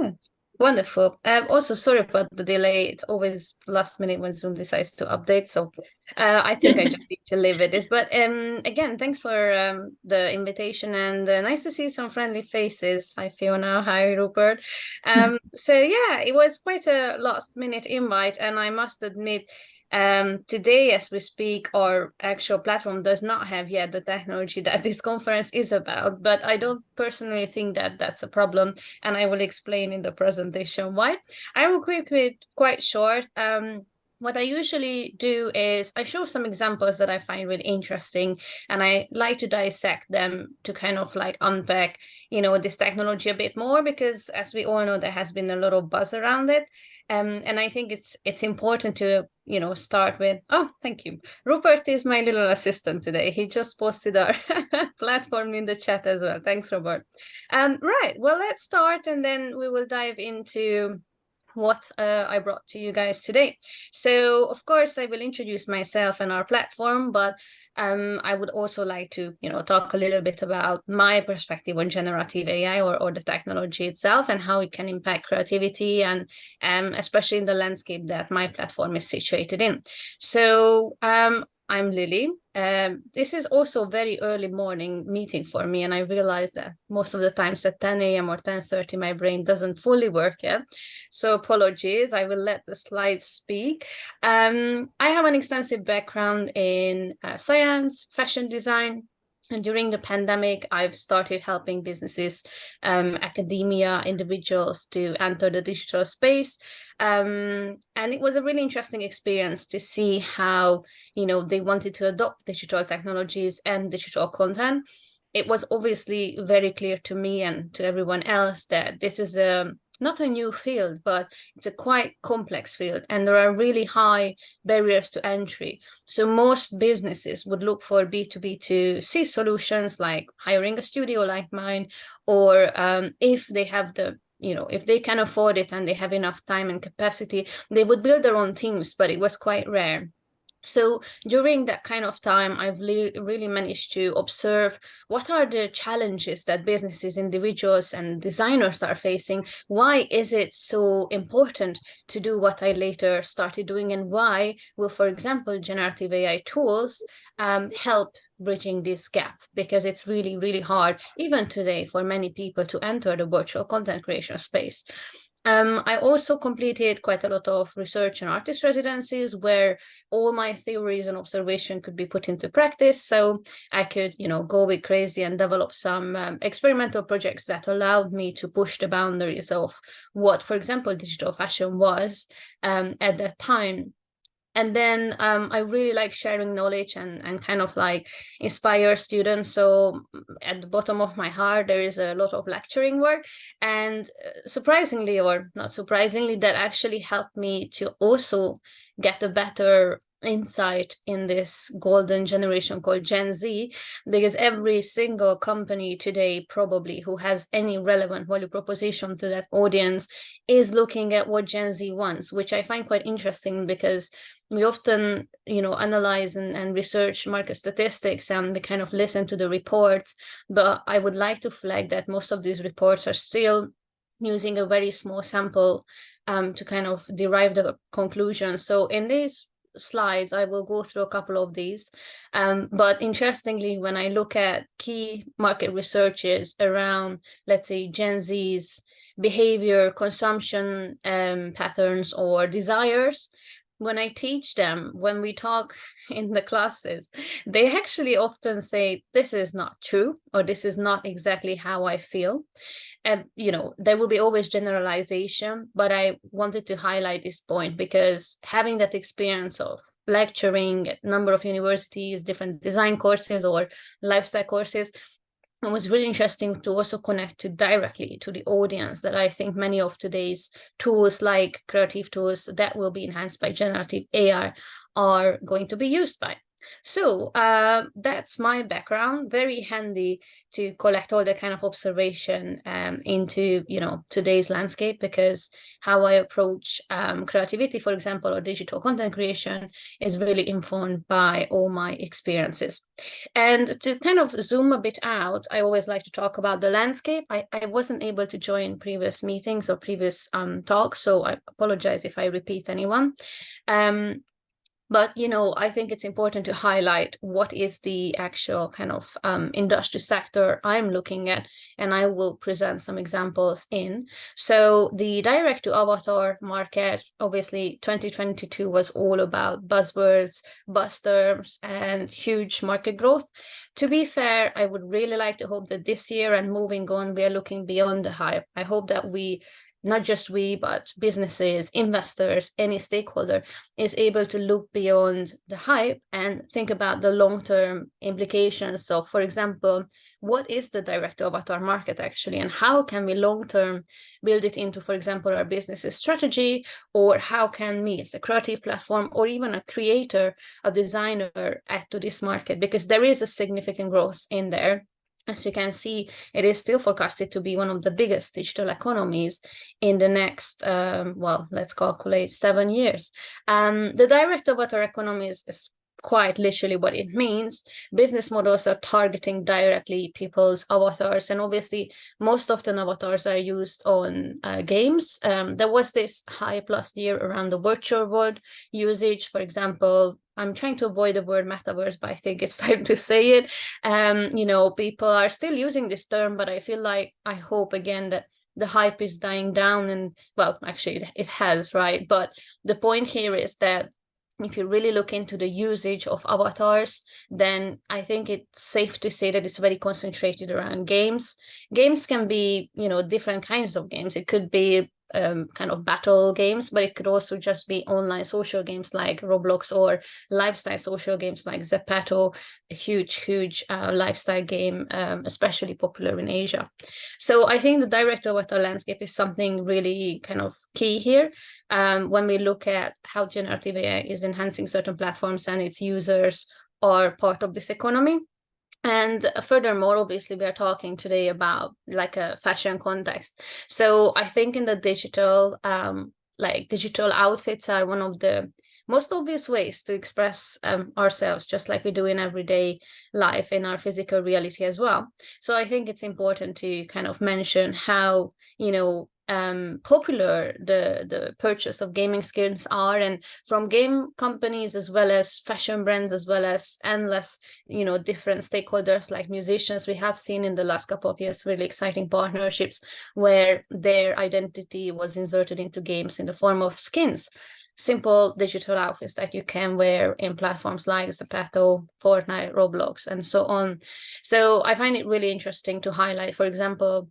Yeah, wonderful. Also, sorry about the delay. It's always last minute when Zoom decides to update. So I think I just need to leave it this. But again, thanks for the invitation, and nice to see some friendly faces. Hi, Fiona. Hi, Rupert. So yeah, it was quite a last minute invite, and I must admit, today, as we speak, our actual platform does not have yet the technology that this conference is about, but I don't personally think that that's a problem, and I will explain in the presentation why. I will keep it quite short. What I usually do is I show some examples that I find really interesting, and I like to dissect them to kind of like unpack, this technology a bit more, because as we all know, there has been a lot of buzz around it. And I think it's important to, start with, oh, thank you. Rupert is my little assistant today. He just posted our platform in the chat as well. Thanks, Robert. Right, well, let's start, and then we will dive into what I brought to you guys today. So, of course, I will introduce myself and our platform, but I would also like to, talk a little bit about my perspective on generative AI, or the technology itself, and how it can impact creativity, and especially in the landscape that my platform is situated in. So I'm Lili. This is also a very early morning meeting for me, and I realize that most of the times at 10 a.m. or 10:30, my brain doesn't fully work yet. So apologies, I will let the slides speak. I have an extensive background in science, fashion design, and during the pandemic, I've started helping businesses, academia, individuals to enter the digital space. And it was a really interesting experience to see how, they wanted to adopt digital technologies and digital content. It was obviously very clear to me and to everyone else that this is not a new field, but it's a quite complex field, and there are really high barriers to entry. So most businesses would look for B2B2C solutions, like hiring a studio like mine, or if they have if they can afford it and they have enough time and capacity, they would build their own teams, but it was quite rare. So during that kind of time, I've really managed to observe what are the challenges that businesses, individuals, and designers are facing. Why is it so important to do what I later started doing, and why will, for example, generative AI tools help bridging this gap? Because it's really, really hard, even today, for many people to enter the virtual content creation space. I also completed quite a lot of research and artist residencies where all my theories and observation could be put into practice. So I could, go a bit crazy and develop some experimental projects that allowed me to push the boundaries of what, for example, digital fashion was at that time. And then I really like sharing knowledge and kind of like inspire students. So at the bottom of my heart, there is a lot of lecturing work. And surprisingly, or not surprisingly, that actually helped me to also get a better insight in this golden generation called Gen Z, because every single company today probably who has any relevant value proposition to that audience is looking at what Gen Z wants, which I find quite interesting, because we often, analyze and research market statistics, and we kind of listen to the reports. But I would like to flag that most of these reports are still using a very small sample to kind of derive the conclusion. So in these slides, I will go through a couple of these. But interestingly, when I look at key market researches around, let's say, Gen Z's behavior, consumption patterns, or desires, when I teach them, when we talk in the classes, they actually often say, this is not true, or this is not exactly how I feel. And, there will be always generalization, but I wanted to highlight this point because having that experience of lecturing at a number of universities, different design courses or lifestyle courses, it was really interesting to also connect directly to the audience that I think many of today's tools, like creative tools that will be enhanced by generative AI, are going to be used by. So that's my background. Very handy to collect all the kind of observation into, you know, today's landscape, because how I approach creativity, for example, or digital content creation is really informed by all my experiences. And to kind of zoom a bit out, I always like to talk about the landscape. I wasn't able to join previous meetings or previous talks, so I apologize if I repeat anyone. But, you know, I think it's important to highlight what is the actual kind of industry sector I'm looking at, and I will present some examples in. So the direct to avatar market, obviously 2022 was all about buzzwords, buzz terms, and huge market growth. To be fair, I would really like to hope that this year and moving on, we are looking beyond the hype. I hope that we, not just we, but businesses, investors, any stakeholder is able to look beyond the hype and think about the long-term implications. So, for example, what is the direct avatar market actually, and how can we long-term build it into, for example, our business's strategy, or how can me as a creative platform or even a creator, a designer add to this market, because there is a significant growth in there. As you can see, it is still forecasted to be one of the biggest digital economies in the next, well, let's calculate 7 years. The direct avatar economy is quite literally what it means. Business models are targeting directly people's avatars, and obviously most often avatars are used on games. There was this hype last year around the virtual world usage. For example, I'm trying to avoid the word metaverse, but I think it's time to say it. You know, people are still using this term, but I feel like, I hope again that the hype is dying down, and well, actually it has, right? But the point here is that if you really look into the usage of avatars, then I think it's safe to say that it's very concentrated around games. Games can be, you know, different kinds of games. It could be kind of battle games, but it could also just be online social games like Roblox, or lifestyle social games like Zepeto, a huge lifestyle game, especially popular in Asia. So I think the direct avatar landscape is something really kind of key here. When we look at how generative AI is enhancing certain platforms and its users are part of this economy. And furthermore, obviously, we are talking today about like a fashion context. So I think in the digital, like digital outfits are one of the most obvious ways to express ourselves, just like we do in everyday life in our physical reality as well. So I think it's important to kind of mention how, you know, popular the purchase of gaming skins are, and from game companies as well as fashion brands, as well as endless, you know, different stakeholders like musicians. We have seen in the last couple of years really exciting partnerships where their identity was inserted into games in the form of skins, simple digital outfits that you can wear in platforms like Zepeto, Fortnite, Roblox, and so on. So I find it really interesting to highlight, for example,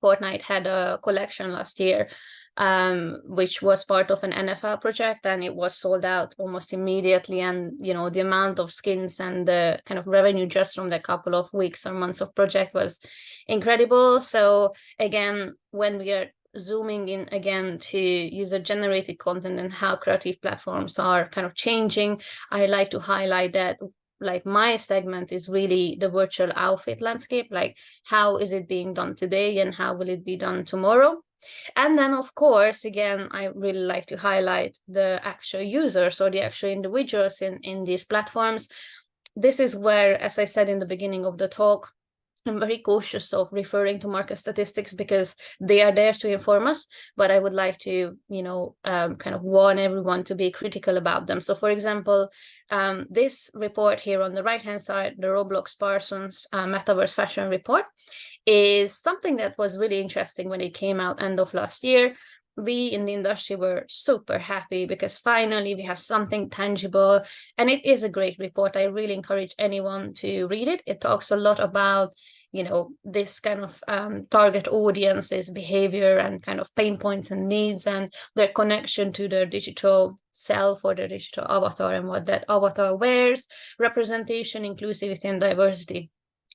Fortnite had a collection last year, which was part of an NFL project, and it was sold out almost immediately. And, you know, the amount of skins and the kind of revenue just from the couple of weeks or months of project was incredible. So again, when we are zooming in again to user-generated content and how creative platforms are kind of changing, I like to highlight that, like, my segment is really the virtual outfit landscape, like how is it being done today and how will it be done tomorrow. And then, of course, again, I really like to highlight the actual users or the actual individuals in these platforms. This is where, as I said in the beginning of the talk, I'm very cautious of referring to market statistics because they are there to inform us, but I would like to, you know, kind of warn everyone to be critical about them. So, for example, this report here on the right-hand side, the Roblox Parsons Metaverse Fashion Report, is something that was really interesting when it came out end of last year. We in the industry were super happy because finally we have something tangible, and it is a great report. I really encourage anyone to read it. It talks a lot about, you know, this kind of target audience's behavior and kind of pain points and needs and their connection to their digital self or their digital avatar and what that avatar wears, representation, inclusivity, and diversity.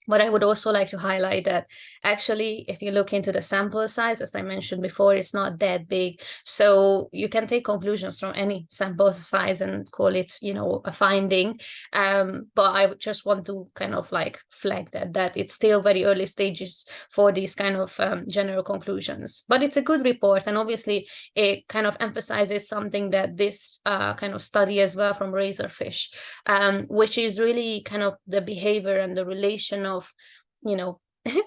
But I would also like to highlight that actually, if you look into the sample size, as I mentioned before, it's not that big. So you can take conclusions from any sample size and call it, a finding. But I just want to kind of like flag that it's still very early stages for these kind of general conclusions. But it's a good report, and obviously it kind of emphasizes something that this kind of study as well from Razorfish, which is really kind of the behavior and the relation of,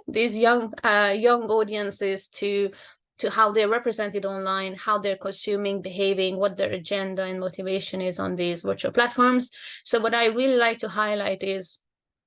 these young audiences to how they're represented online, how they're consuming, behaving, what their agenda and motivation is on these virtual platforms. So what I really like to highlight is,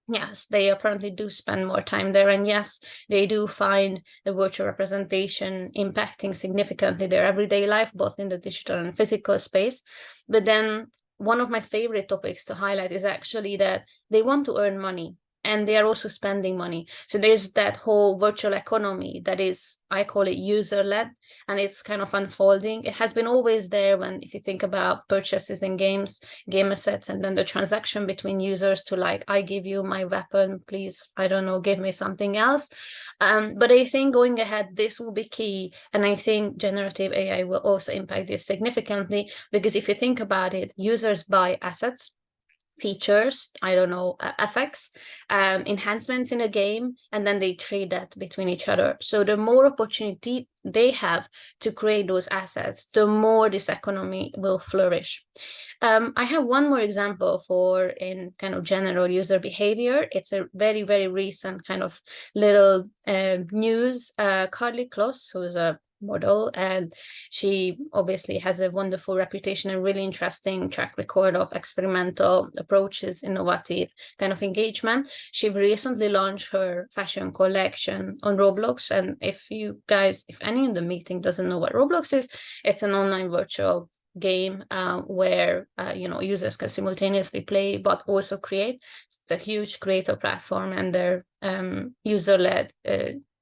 yes, they apparently do spend more time there. And yes, they do find the virtual representation impacting significantly their everyday life, both in the digital and physical space. But then one of my favorite topics to highlight is actually that they want to earn money, and they are also spending money. So there's that whole virtual economy that is, I call it user-led, and it's kind of unfolding. It has been always there if you think about purchases in games, game assets, and then the transaction between users to like, I give you my weapon, please, I don't know, give me something else. But I think going ahead, this will be key. And I think generative AI will also impact this significantly, because if you think about it, users buy assets, features, I don't know, effects, enhancements in a game, and then they trade that between each other. So the more opportunity they have to create those assets, the more this economy will flourish. I have one more example for in kind of general user behavior. It's a very, very recent kind of little news. Carly Kloss, who's a model, and she obviously has a wonderful reputation and really interesting track record of experimental approaches, innovative kind of engagement. She recently launched her fashion collection on Roblox, and if any in the meeting doesn't know what Roblox is, it's an online virtual game where users can simultaneously play but also create. It's a huge creator platform, and their user-led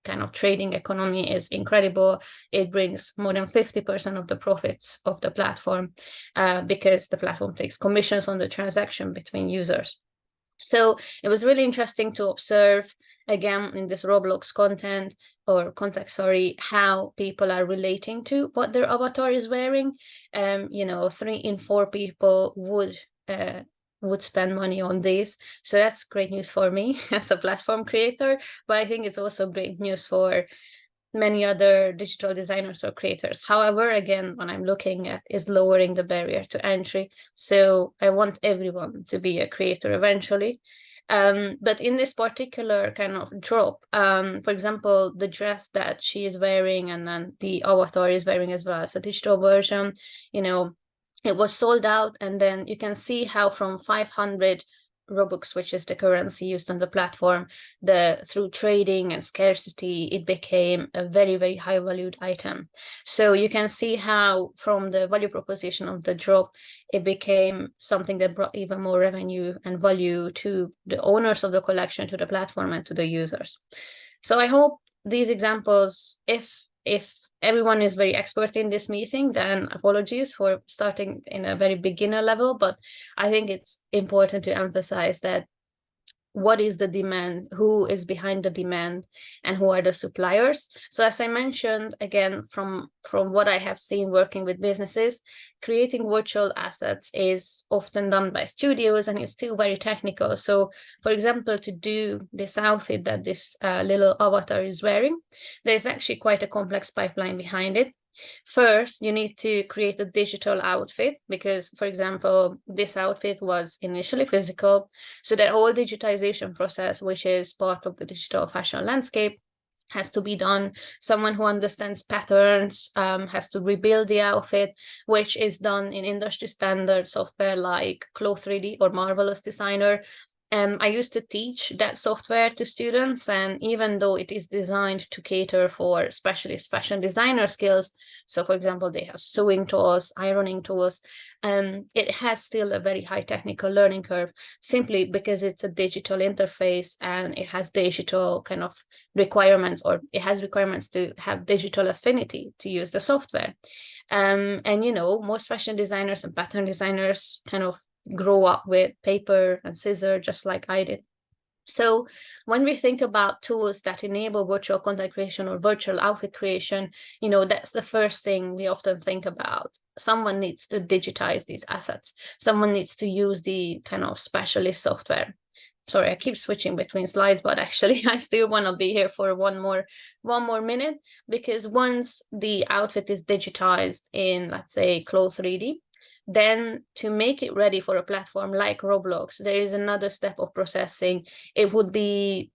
kind of trading economy is incredible. It brings more than 50% of the profits of the platform because the platform takes commissions on the transaction between users. So it was really interesting to observe, again, in this Roblox context, how people are relating to what their avatar is wearing. 3 in 4 people would spend money on this. So that's great news for me as a platform creator, but I think it's also great news for many other digital designers or creators. However, again, what I'm looking at is lowering the barrier to entry. So I want everyone to be a creator eventually. But in this particular kind of drop, for example, the dress that she is wearing and then the avatar is wearing as well as a digital version, it was sold out. And then you can see how from 500 Robux, which is the currency used on the platform, through trading and scarcity, it became a very, very high valued item. So you can see how from the value proposition of the drop, it became something that brought even more revenue and value to the owners of the collection, to the platform, and to the users. So I hope these examples, if everyone is very expert in this meeting, then apologies for starting in a very beginner level, but I think it's important to emphasize that what is the demand, who is behind the demand, and who are the suppliers. So as I mentioned, again, from what I have seen working with businesses, creating virtual assets is often done by studios and it's still very technical. So for example, to do this outfit that this little avatar is wearing, there's actually quite a complex pipeline behind it. First, you need to create a digital outfit because, for example, this outfit was initially physical. So that whole digitization process, which is part of the digital fashion landscape, has to be done. Someone who understands patterns has to rebuild the outfit, which is done in industry standard software like Clo3D or Marvelous Designer. I used to teach that software to students, and even though it is designed to cater for specialist fashion designer skills, so for example, they have sewing tools, ironing tools, it has still a very high technical learning curve, simply because it's a digital interface and it has digital kind of requirements, or it has requirements to have digital affinity to use the software. And most fashion designers and pattern designers kind of grow up with paper and scissors, just like I did. So when we think about tools that enable virtual content creation or virtual outfit creation, that's the first thing we often think about. Someone needs to digitize these assets. Someone needs to use the kind of specialist software. Sorry, I keep switching between slides, but actually I still want to be here for one more minute, because once the outfit is digitized in, let's say, Clo 3D, then to make it ready for a platform like Roblox, there is another step of processing. It would be,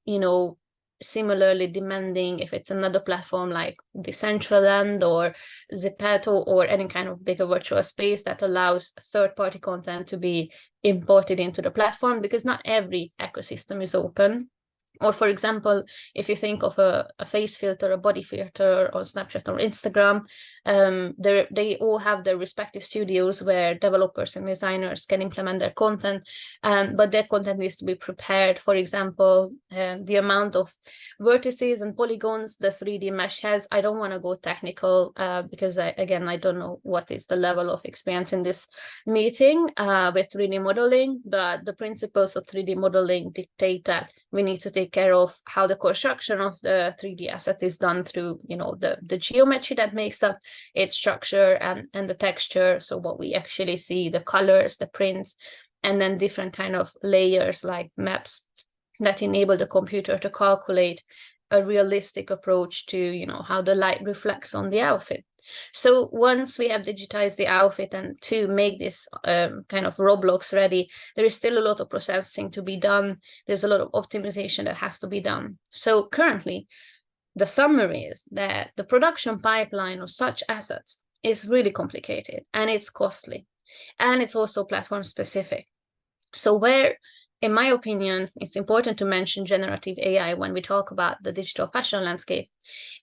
similarly demanding if it's another platform like Decentraland or Zepeto or any kind of bigger virtual space that allows third-party content to be imported into the platform, because not every ecosystem is open. Or for example, if you think of a face filter, a body filter on Snapchat or Instagram, they all have their respective studios where developers and designers can implement their content, but their content needs to be prepared. For example, the amount of vertices and polygons the 3D mesh has. I don't want to go technical because I don't know what is the level of experience in this meeting with 3D modeling, but the principles of 3D modeling dictate that we need to take care of how the construction of the 3D asset is done through, the geometry that makes up its structure and the texture. So what we actually see, the colors, the prints, and then different kind of layers like maps that enable the computer to calculate a realistic approach to, how the light reflects on the outfit. So once we have digitized the outfit, and to make this kind of Roblox ready, there is still a lot of processing to be done. There's a lot of optimization that has to be done. So currently, the summary is that the production pipeline of such assets is really complicated, and it's costly, and it's also platform specific. So where, in my opinion, it's important to mention generative AI when we talk about the digital fashion landscape,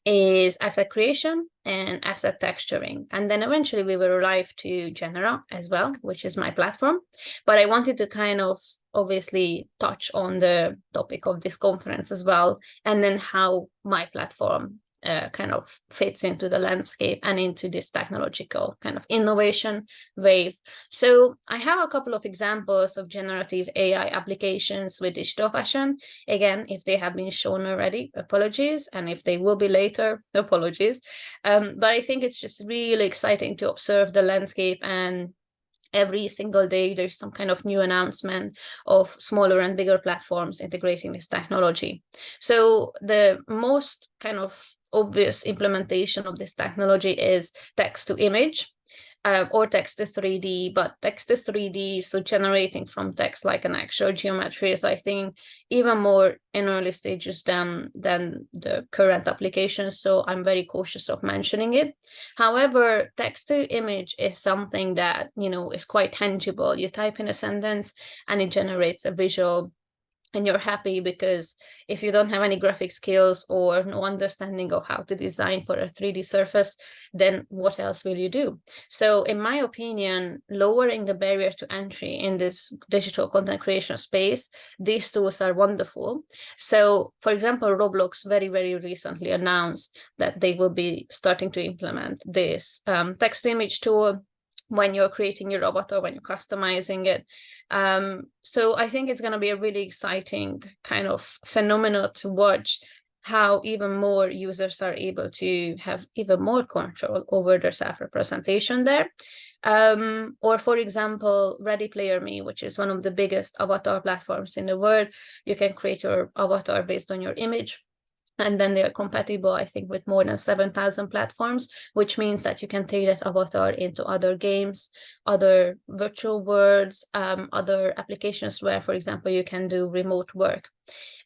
is asset creation and asset texturing. And then eventually we will arrive to Genera as well, which is my platform. But I wanted to kind of obviously touch on the topic of this conference as well, and then how my platform kind of fits into the landscape and into this technological kind of innovation wave. So I have a couple of examples of generative AI applications with digital fashion. Again, if they have been shown already, apologies, and if they will be later, apologies. But I think it's just really exciting to observe the landscape, and every single day there's some kind of new announcement of smaller and bigger platforms integrating this technology. So the most kind of obvious implementation of this technology is text to image, or text to 3D, but text to 3D, so generating from text like an actual geometry, is, I think, even more in early stages than the current applications, so I'm very cautious of mentioning it. However, text to image is something that, is quite tangible. You type in a sentence and it generates a visual, and you're happy, because if you don't have any graphic skills or no understanding of how to design for a 3D surface, then what else will you do? So in my opinion, lowering the barrier to entry in this digital content creation space, these tools are wonderful. So for example, Roblox very, very recently announced that they will be starting to implement this text to image tool when you're creating your avatar, when you're customizing it. So I think it's going to be a really exciting kind of phenomenon to watch, how even more users are able to have even more control over their self-representation there. Or for example, Ready Player Me, which is one of the biggest avatar platforms in the world. You can create your avatar based on your image. And then they are compatible, I think, with more than 7,000 platforms, which means that you can take that avatar into other games, other virtual worlds, other applications where, for example, you can do remote work.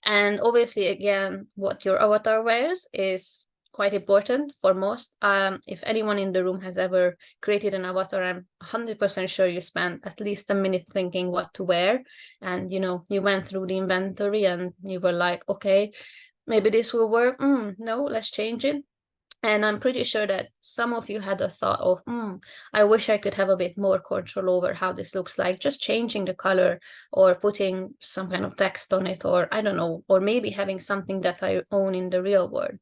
And obviously, again, what your avatar wears is quite important for most. If anyone in the room has ever created an avatar, I'm 100% sure you spent at least a minute thinking what to wear. And, you went through the inventory and you were like, okay, maybe this will work. No, let's change it. And I'm pretty sure that some of you had a thought of, I wish I could have a bit more control over how this looks like, just changing the color or putting some kind of text on it, or I don't know, or maybe having something that I own in the real world.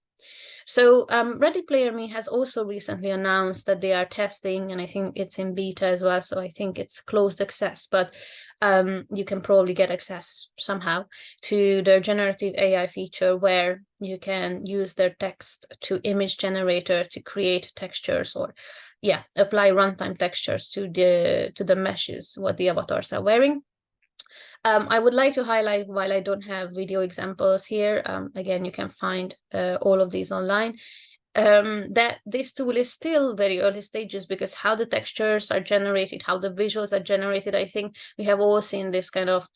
So Ready Player Me has also recently announced that they are testing, and I think it's in beta as well, so I think it's closed access, but you can probably get access somehow to their generative AI feature, where you can use their text to image generator to create textures, or apply runtime textures to the meshes what the avatars are wearing. I would like to highlight, while I don't have video examples here, again, you can find all of these online, that this tool is still very early stages, because how the textures are generated, how the visuals are generated, I think we have all seen this kind of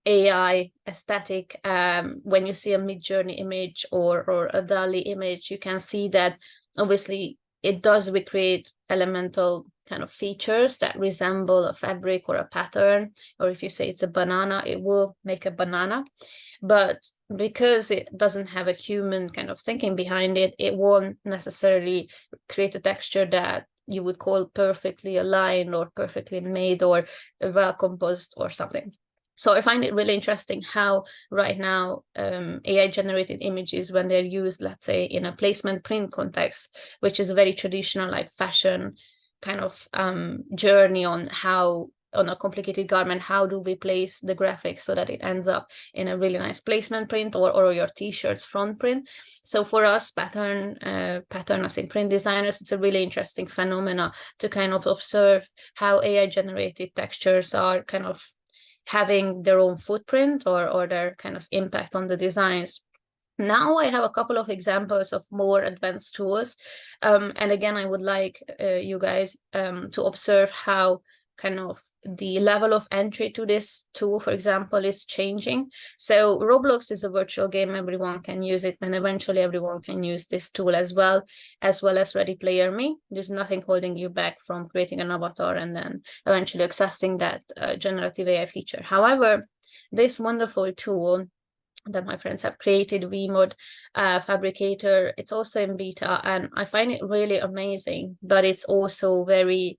AI aesthetic. When you see a Midjourney image or a DALL-E image, you can see that obviously it does recreate elemental kind of features that resemble a fabric or a pattern, or if you say it's a banana, it will make a banana. But because it doesn't have a human kind of thinking behind it, it won't necessarily create a texture that you would call perfectly aligned or perfectly made or well composed or something. So I find it really interesting how right now AI generated images, when they're used, let's say, in a placement print context, which is a very traditional, like, fashion kind of journey on how, on a complicated garment, how do we place the graphics so that it ends up in a really nice placement print, or your t-shirt's front print. So for us pattern as in print designers, it's a really interesting phenomena to kind of observe how AI generated textures are kind of having their own footprint or their kind of impact on the designs. Now I have a couple of examples of more advanced tools. And again, I would like you guys to observe how kind of the level of entry to this tool, for example, is changing. So Roblox is a virtual game, everyone can use it, and eventually everyone can use this tool as well as Ready Player Me. There's nothing holding you back from creating an avatar and then eventually accessing that generative AI feature. However, this wonderful tool that my friends have created, VMod Fabricator, it's also in beta, and I find it really amazing, but it's also very,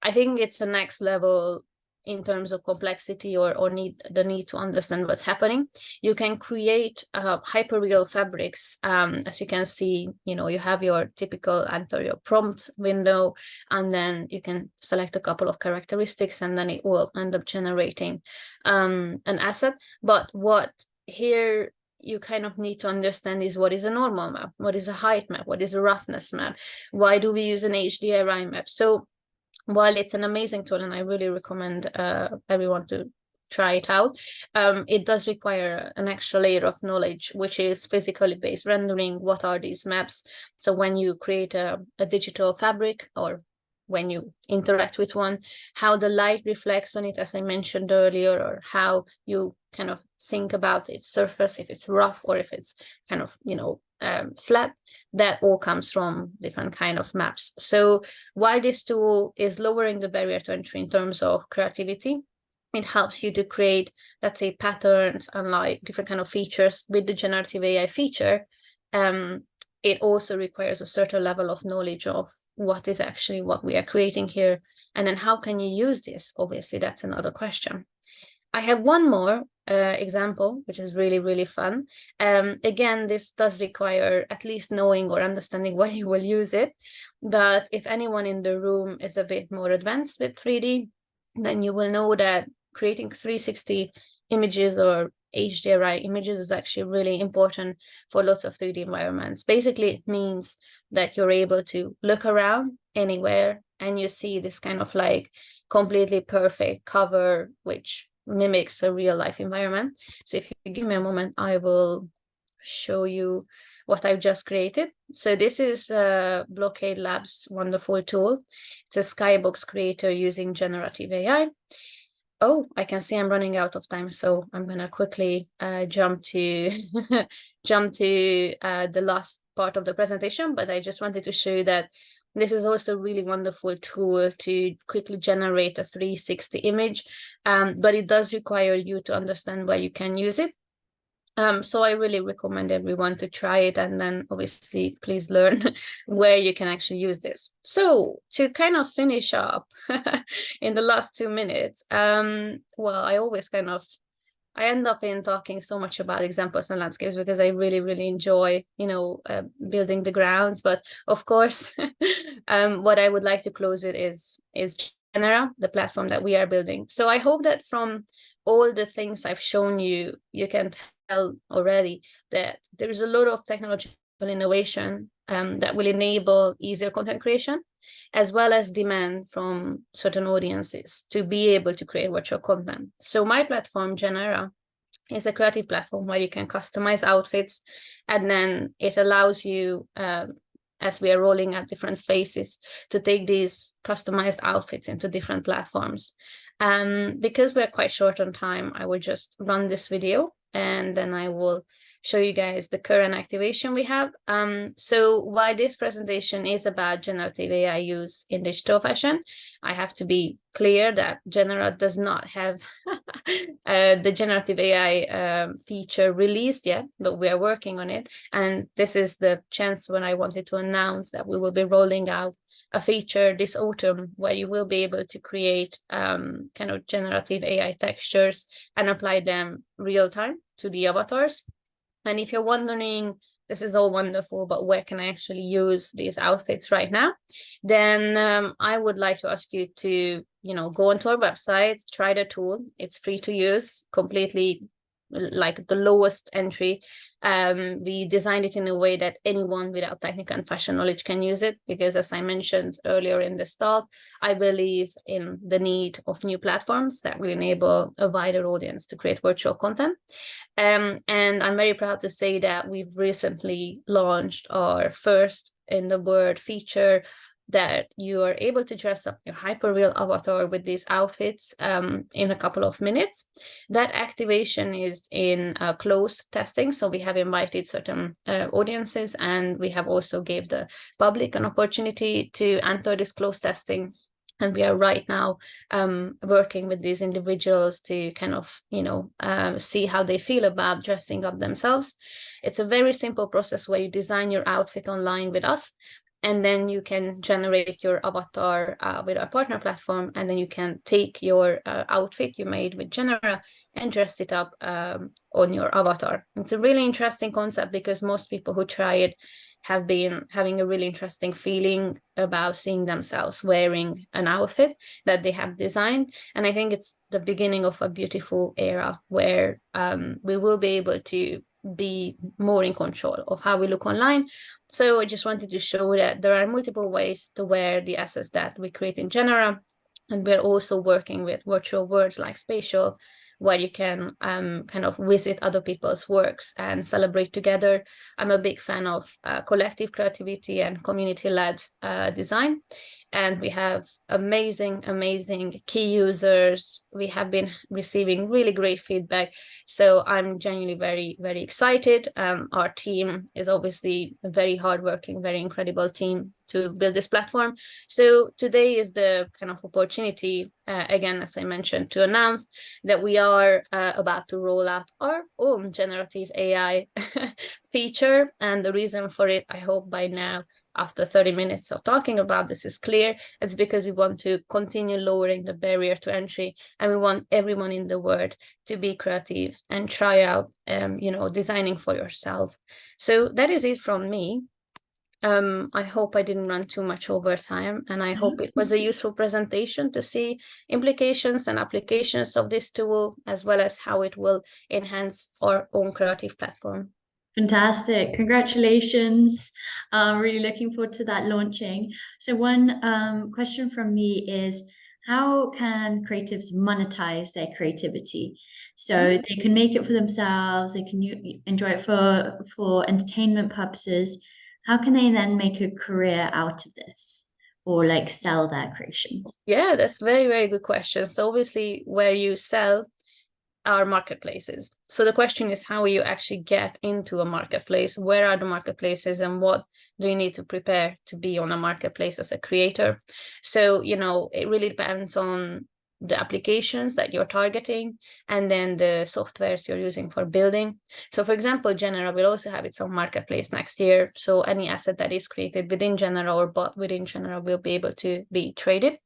I think it's the next level in terms of complexity or the need to understand what's happening. You can create hyperreal fabrics. As you can see, you have your typical enter your prompt window, and then you can select a couple of characteristics, and then it will end up generating an asset. But what here you kind of need to understand is, what is a normal map? What is a height map? What is a roughness map? Why do we use an HDRI map? So while it's an amazing tool, and I really recommend everyone to try it out, it does require an extra layer of knowledge, which is physically based rendering. What are these maps? So when you create a digital fabric, or when you interact with one, how the light reflects on it, as I mentioned earlier, or how you kind of think about its surface, if it's rough or if it's kind of, flat. That all comes from different kind of maps. So while this tool is lowering the barrier to entry in terms of creativity, it helps you to create, let's say, patterns and like different kind of features with the generative AI feature. It also requires a certain level of knowledge of what is actually what we are creating here. And then how can you use this? Obviously, that's another question. I have one more example, which is really, really fun. Again, this does require at least knowing or understanding where you will use it. But if anyone in the room is a bit more advanced with 3D, then you will know that creating 360 images or HDRI images is actually really important for lots of 3D environments. Basically, it means that you're able to look around anywhere and you see this kind of like completely perfect cover, which mimics a real life environment. So if you give me a moment, I will show you what I've just created. So this is Blockade Labs' wonderful tool. It's a skybox creator using generative AI. Oh, I can see I'm running out of time, so I'm gonna quickly jump to the last part of the presentation. But I just wanted to show you that this is also a really wonderful tool to quickly generate a 360 image, but it does require you to understand where you can use it. So I really recommend everyone to try it, and then obviously please learn where you can actually use this. So to kind of finish up in the last 2 minutes, well, I end up in talking so much about examples and landscapes because I really, really enjoy, building the grounds. But of course, what I would like to close it is Genera, the platform that we are building. So I hope that from all the things I've shown you, you can tell already that there is a lot of technological innovation that will enable easier content creation, as well as demand from certain audiences to be able to create virtual content. So my platform, Genera, is a creative platform where you can customize outfits, and then it allows you, as we are rolling out different phases, to take these customized outfits into different platforms. Because we're quite short on time, I will just run this video and then I will show you guys the current activation we have. So while this presentation is about generative AI use in digital fashion, I have to be clear that Genera does not have the generative AI feature released yet, but we are working on it. And this is the chance when I wanted to announce that we will be rolling out a feature this autumn where you will be able to create kind of generative AI textures and apply them real time to the avatars. And if you're wondering, this is all wonderful, but where can I actually use these outfits right now? Then I would like to ask you to, go onto our website, try the tool. It's free to use, completely like the lowest entry. We designed it in a way that anyone without technical and fashion knowledge can use it, because as I mentioned earlier in this talk, I believe in the need of new platforms that will enable a wider audience to create virtual content. And I'm very proud to say that we've recently launched our first in the world feature that you are able to dress up your hyperreal avatar with these outfits in a couple of minutes. That activation is in closed testing, so we have invited certain audiences, and we have also gave the public an opportunity to enter this closed testing. And we are right now working with these individuals to kind of, see how they feel about dressing up themselves. It's a very simple process where you design your outfit online with us, and then you can generate your avatar with our partner platform, and then you can take your outfit you made with Genera and dress it up on your avatar. It's a really interesting concept because most people who try it have been having a really interesting feeling about seeing themselves wearing an outfit that they have designed. And I think it's the beginning of a beautiful era where we will be able to be more in control of how we look online. So I just wanted to show that there are multiple ways to wear the assets that we create in Genera. And we're also working with virtual worlds like Spatial, where you can kind of visit other people's works and celebrate together. I'm a big fan of collective creativity and community-led design. And we have amazing key users. We have been receiving really great feedback. So I'm genuinely very, very excited. Our team is obviously a very hardworking, very incredible team to build this platform. So today is the kind of opportunity, again, as I mentioned, to announce that we are about to roll out our own generative AI feature. And the reason for it, I hope by now, after 30 minutes of talking about this, is clear. It's because we want to continue lowering the barrier to entry, and we want everyone in the world to be creative and try out, designing for yourself. So that is it from me. I hope I didn't run too much over time, and I hope it was a useful presentation to see implications and applications of this tool, as well as how it will enhance our own creative platform. Fantastic. Congratulations. Really looking forward to that launching. So one question from me is, how can creatives monetize their creativity? So they can make it for themselves, they can enjoy it for entertainment purposes. How can they then make a career out of this, or like sell their creations? Yeah, that's very, very good question. So obviously where you sell are marketplaces. So the question is, how you actually get into a marketplace? Where are the marketplaces, and what do you need to prepare to be on a marketplace as a creator? So, it really depends on the applications that you're targeting, and then the softwares you're using for building. So for example, Genera will also have its own marketplace next year. So any asset that is created within Genera or bought within Genera will be able to be traded.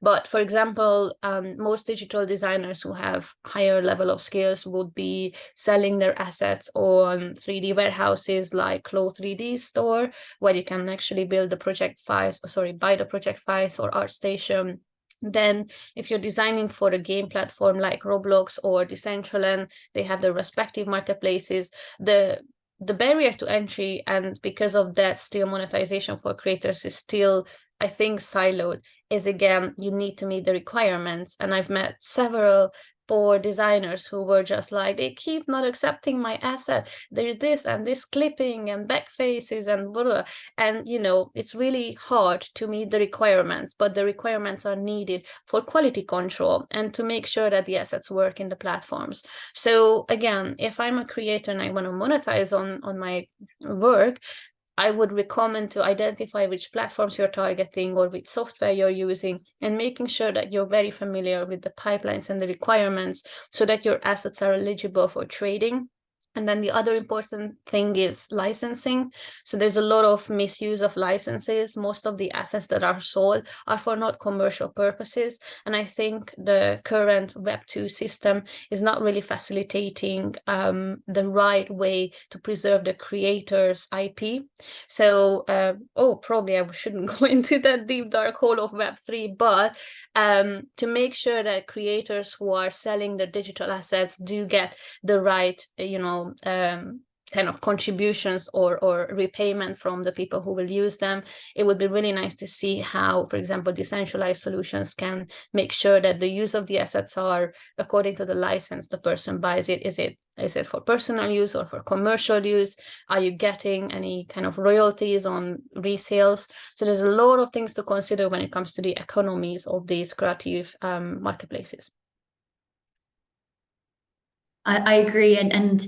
But for example, most digital designers who have higher level of skills would be selling their assets on 3D warehouses like Clo 3D store, where you can actually build the project files, buy the project files, or ArtStation, Then if you're designing for a game platform like Roblox or Decentraland, they have their respective marketplaces. The barrier to entry, and because of that, still monetization for creators is still, I think, siloed, is again, you need to meet the requirements. And I've met several poor designers who were just like, they keep not accepting my asset. There's this and this clipping and back faces and blah, blah. And, you know, it's really hard to meet the requirements, but the requirements are needed for quality control and to make sure that the assets work in the platforms. So again, if I'm a creator and I want to monetize on my work, I would recommend to identify which platforms you're targeting or which software you're using, and making sure that you're very familiar with the pipelines and the requirements so that your assets are eligible for trading. And then the other important thing is licensing. So there's a lot of misuse of licenses. Most of the assets that are sold are for not commercial purposes. And I think the current Web2 system is not really facilitating the right way to preserve the creator's IP. So, probably I shouldn't go into that deep dark hole of Web3, but to make sure that creators who are selling their digital assets do get the right, kind of contributions or repayment from the people who will use them. It would be really nice to see how, for example, decentralized solutions can make sure that the use of the assets are according to the license the person buys it. Is it for personal use or for commercial use? Are you getting any kind of royalties on resales? So there's a lot of things to consider when it comes to the economies of these creative marketplaces. I agree, and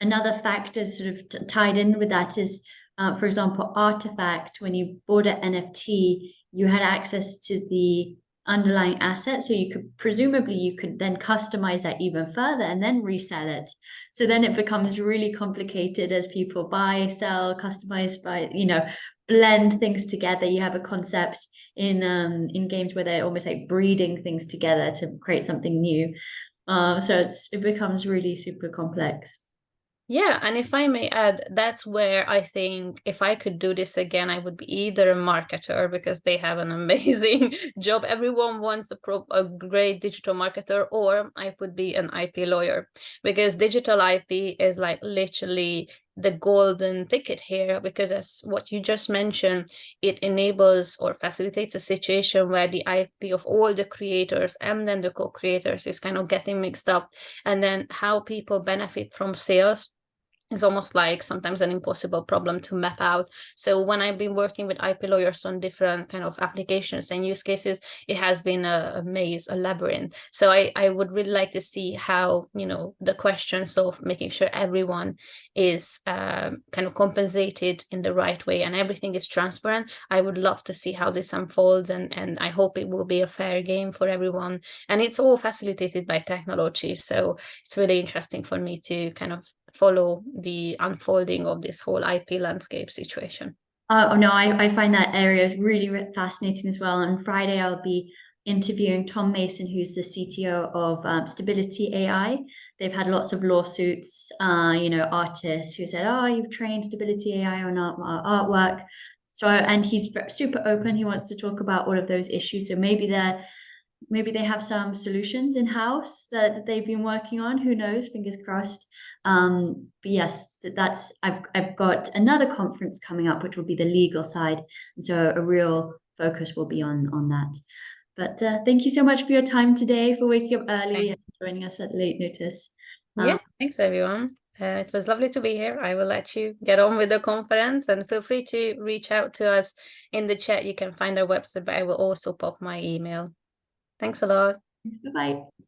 another factor sort of tied in with that is, for example, Artifact. When you bought an NFT, you had access to the underlying asset, so you could then customize that even further and then resell it. So then it becomes really complicated as people buy, sell, customize, blend things together. You have a concept in games where they're almost like breeding things together to create something new. So it becomes really super complex. Yeah, and if I may add, that's where I think if I could do this again, I would be either a marketer, because they have an amazing job. Everyone wants a great digital marketer, or I would be an IP lawyer, because digital IP is like literally the golden ticket here, because as what you just mentioned, it enables or facilitates a situation where the IP of all the creators and then the co-creators is kind of getting mixed up, and then how people benefit from sales is almost like sometimes an impossible problem to map out. So when I've been working with IP lawyers on different kind of applications and use cases, it has been a maze, a labyrinth. So I would really like to see how, the questions of making sure everyone is kind of compensated in the right way and everything is transparent. I would love to see how this unfolds, and I hope it will be a fair game for everyone. And it's all facilitated by technology. So it's really interesting for me to kind of follow the unfolding of this whole IP landscape situation. Oh no, I find that area really fascinating as well. On Friday, I'll be interviewing Tom Mason, who's the CTO of Stability AI. They've had lots of lawsuits, artists who said, "Oh, you've trained Stability AI on our artwork." So, and he's super open. He wants to talk about all of those issues. So maybe they have some solutions in house that they've been working on. Who knows? Fingers crossed. But yes, I've got another conference coming up, which will be the legal side, and so a real focus will be on that. But thank you so much for your time today, for waking up early and joining us at late notice. Yeah, thanks everyone. It was lovely to be here. I will let you get on with the conference, and feel free to reach out to us in the chat. You can find our website, but I will also pop my email. Thanks a lot. Bye-bye.